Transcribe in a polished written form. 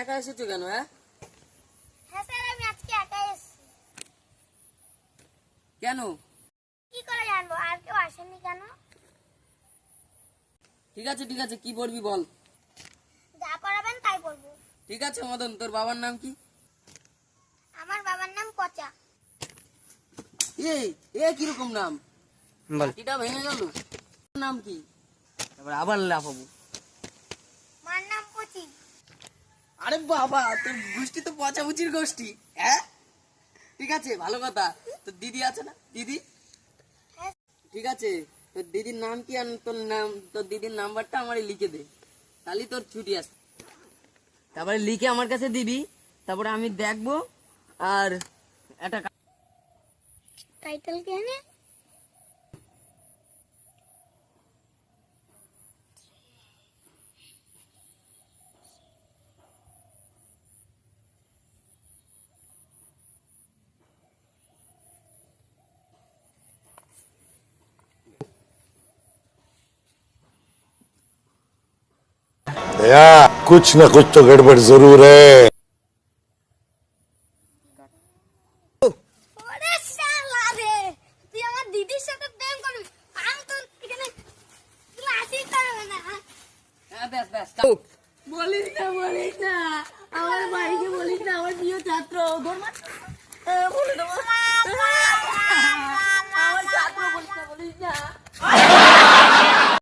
একা এসেছো কেন? হ্যাঁ হ্যাঁ স্যার, আমি আজকে একাই এসেছি। কেন? কি করে জানবো, আর কেউ আসেনি কেন? ঠিক আছে ঠিক আছে, কি পড়বি বল। যা পড়াবেন তাই পড়বো। ঠিক আছে মদন, তোর বাবার নাম কি? আমার বাবার নাম পচা। এ এ কিরকম নাম? মাটিটা ভেঙে গেল। নাম কি? তারপর আবার লাফাবো। মার নাম পচি। আরে বাবা, তোর গোষ্ঠী তো পচামুচির গোষ্ঠী। হ্যাঁ ঠিক আছে, ভালো কথা। তোর দিদি আছে না? দিদি হ্যাঁ, ঠিক আছে, তোর দিদির নাম কি আর তোর দিদির নাম্বারটা আমারে লিখে দে, তাহলে তোর ছুটি আসবে। তারপরে লিখে আমার কাছে দিবি, তারপরে আমি দেখবো। আর একটা টাইটেল কেন? दया कुछ न कुछ तो गड़बड़ जरूर है। ওরে শালা রে, তুই আমার দিদির সাথে প্রেম করবি? আমি তো এখানে ক্লাসই করব না। হ্যাঁ, ব্যাস ব্যাস, বলিস না, আমার বাড়িকে বলিস না, আমার প্রিয় ছাত্র বলে দেবো। আমার ছাত্র বলিস না।